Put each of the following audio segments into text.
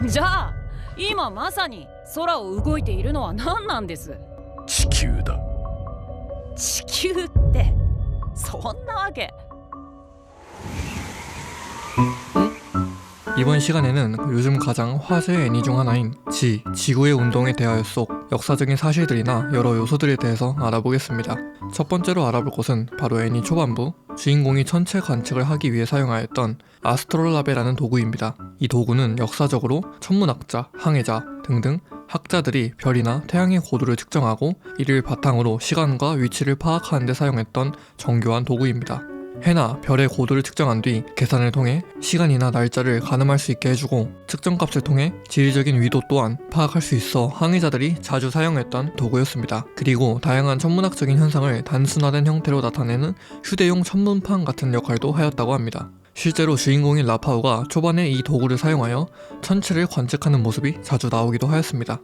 じゃあ今まさに空を動いているのは何なんです？地球だ。地球ってそんなわけ。 이번 시간에는 요즘 가장 화제의 애니 중 하나인 지구의 운동에 대하여 속 역사적인 사실들이나 여러 요소들에 대해서 알아보겠습니다. 첫 번째로 알아볼 것은 바로 애니 초반부 주인공이 천체 관측을 하기 위해 사용하였던 아스트롤라베라는 도구입니다. 이 도구는 역사적으로 천문학자, 항해자 등등 학자들이 별이나 태양의 고도를 측정하고 이를 바탕으로 시간과 위치를 파악하는 데 사용했던 정교한 도구입니다. 해나 별의 고도를 측정한 뒤 계산을 통해 시간이나 날짜를 가늠할 수 있게 해주고 측정값을 통해 지리적인 위도 또한 파악할 수 있어 항해자들이 자주 사용했던 도구였습니다. 그리고 다양한 천문학적인 현상을 단순화된 형태로 나타내는 휴대용 천문판 같은 역할도 하였다고 합니다. 실제로 주인공인 라파우가 초반에 이 도구를 사용하여 천체를 관측하는 모습이 자주 나오기도 하였습니다.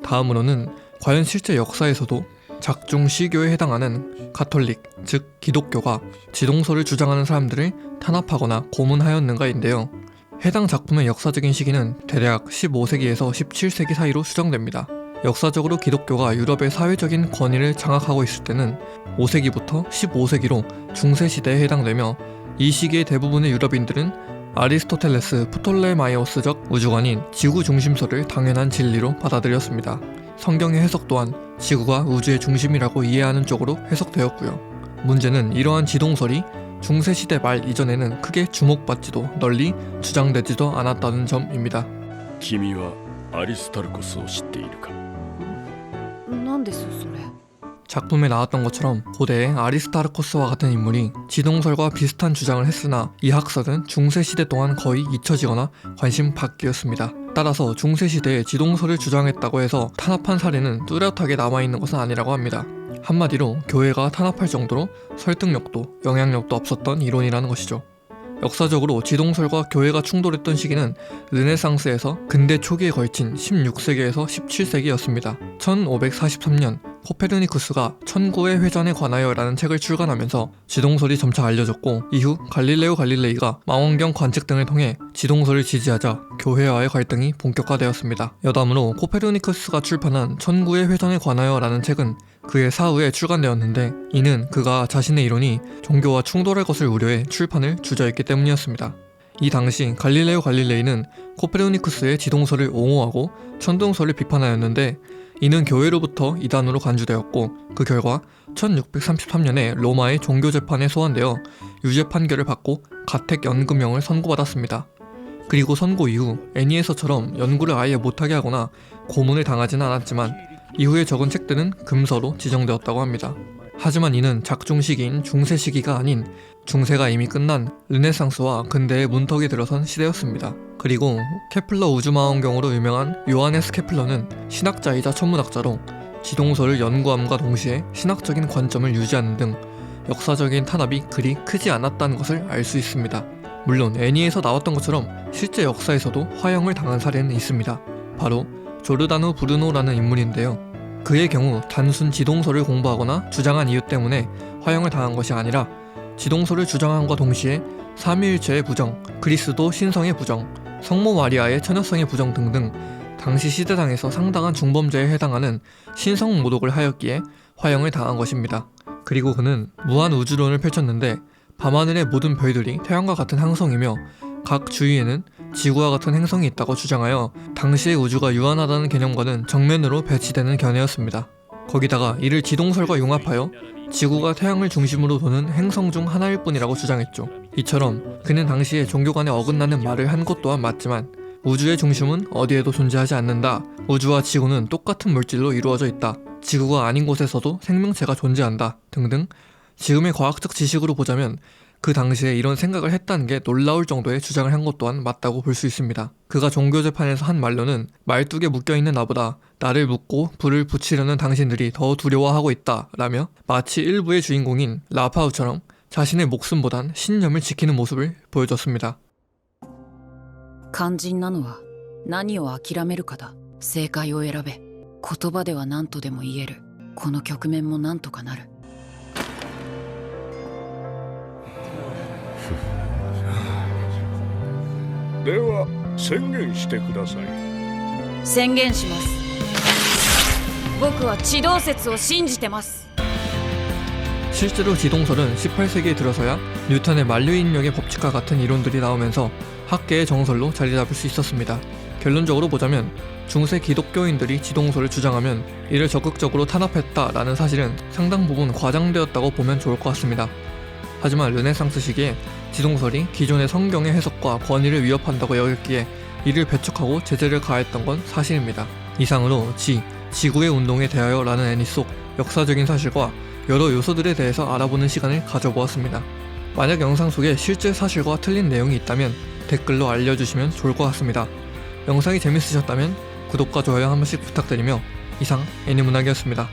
다음으로는 과연 실제 역사에서도 작중 시교에 해당하는 가톨릭, 즉 기독교가 지동설을 주장하는 사람들을 탄압하거나 고문하였는가인데요. 해당 작품의 역사적인 시기는 대략 15세기에서 17세기 사이로 추정됩니다. 역사적으로 기독교가 유럽의 사회적인 권위를 장악하고 있을 때는 5세기부터 15세기로 중세시대에 해당되며 이 시기의 대부분의 유럽인들은 아리스토텔레스 프톨레마이오스적 우주관인 지구 중심설을 당연한 진리로 받아들였습니다. 성경의 해석 또한 지구가 우주의 중심이라고 이해하는 쪽으로 해석되었고요. 문제는 이러한 지동설이 중세시대 말 이전에는 크게 주목받지도 널리 주장되지도 않았다는 점입니다. 君はアリスタルコスを知っているか？なんですそれ。 작품에 나왔던 것처럼 고대의 아리스타르코스와 같은 인물이 지동설과 비슷한 주장을 했으나 이 학설은 중세시대 동안 거의 잊혀지거나 관심 밖이었습니다. 따라서 중세시대에 지동설을 주장했다고 해서 탄압한 사례는 뚜렷하게 남아있는 것은 아니라고 합니다. 한마디로 교회가 탄압할 정도로 설득력도 영향력도 없었던 이론이라는 것이죠. 역사적으로 지동설과 교회가 충돌했던 시기는 르네상스에서 근대 초기에 걸친 16세기에서 17세기였습니다. 1543년 코페르니쿠스가 천구의 회전에 관하여 라는 책을 출간하면서 지동설이 점차 알려졌고 이후 갈릴레오 갈릴레이가 망원경 관측 등을 통해 지동설을 지지하자 교회와의 갈등이 본격화되었습니다. 여담으로 코페르니쿠스가 출판한 천구의 회전에 관하여 라는 책은 그의 사후에 출간되었는데 이는 그가 자신의 이론이 종교와 충돌할 것을 우려해 출판을 주저했기 때문이었습니다. 이 당시 갈릴레오 갈릴레이는 코페르니쿠스의 지동설을 옹호하고 천동설을 비판하였는데 이는 교회로부터 이단으로 간주되었고 그 결과 1633년에 로마의 종교재판에 소환되어 유죄 판결을 받고 가택연금형을 선고받았습니다. 그리고 선고 이후 애니에서처럼 연구를 아예 못하게 하거나 고문을 당하지는 않았지만 이후에 적은 책들은 금서로 지정되었다고 합니다. 하지만 이는 작중 시기인 중세 시기가 아닌 중세가 이미 끝난 르네상스와 근대의 문턱에 들어선 시대였습니다. 그리고 케플러 우주망원경으로 유명한 요하네스 케플러는 신학자이자 천문학자로 지동설을 연구함과 동시에 신학적인 관점을 유지하는 등 역사적인 탄압이 그리 크지 않았다는 것을 알 수 있습니다. 물론 애니에서 나왔던 것처럼 실제 역사에서도 화형을 당한 사례는 있습니다. 바로 조르다노 브루노라는 인물인데요. 그의 경우 단순 지동설을 공부하거나 주장한 이유 때문에 화형을 당한 것이 아니라 지동설을 주장함과 동시에 삼위일체의 부정, 그리스도 신성의 부정, 성모 마리아의 처녀성의 부정 등등 당시 시대상에서 상당한 중범죄에 해당하는 신성 모독을 하였기에 화형을 당한 것입니다. 그리고 그는 무한 우주론을 펼쳤는데 밤하늘의 모든 별들이 태양과 같은 항성이며 각 주위에는 지구와 같은 행성이 있다고 주장하여 당시의 우주가 유한하다는 개념과는 정면으로 배치되는 견해였습니다. 거기다가 이를 지동설과 융합하여 지구가 태양을 중심으로 도는 행성 중 하나일 뿐이라고 주장했죠. 이처럼 그는 당시에 종교 간에 어긋나는 말을 한 것 또한 맞지만 우주의 중심은 어디에도 존재하지 않는다. 우주와 지구는 똑같은 물질로 이루어져 있다. 지구가 아닌 곳에서도 생명체가 존재한다. 등등 지금의 과학적 지식으로 보자면 그 당시에 이런 생각을 했다는 게 놀라울 정도의 주장을 한 것 또한 맞다고 볼 수 있습니다. 그가 종교재판에서 한 말로는 말뚝에 묶여있는 나보다 나를 묶고 불을 붙이려는 당신들이 더 두려워하고 있다 라며 마치 일부의 주인공인 라파우처럼 자신의 목숨보단 신념을 지키는 모습을 보여줬습니다. 肝心なのは何を諦めるかだ。正解を選べ。言葉では何とでも言える。この局面も何とかなる。 이では宣言してください。宣言します。僕は地動説を信じてます。 실제로 지동설은 18세기에 들어서야 뉴턴의 만류인력의 법칙과 같은 이론들이 나오면서 학계의 정설로 자리 잡을 수 있었습니다. 결론적으로 보자면 중세 기독교인들이 지동설을 주장하면 이를 적극적으로 탄압했다라는 사실은 상당 부분 과장되었다고 보면 좋을 것 같습니다. 하지만 르네상스 시기에 지동설이 기존의 성경의 해석과 권위를 위협한다고 여겼기에 이를 배척하고 제재를 가했던 건 사실입니다. 이상으로 지구의 운동에 대하여 라는 애니 속 역사적인 사실과 여러 요소들에 대해서 알아보는 시간을 가져보았습니다. 만약 영상 속에 실제 사실과 틀린 내용이 있다면 댓글로 알려주시면 좋을 것 같습니다. 영상이 재밌으셨다면 구독과 좋아요 한 번씩 부탁드리며 이상 애니문학이었습니다.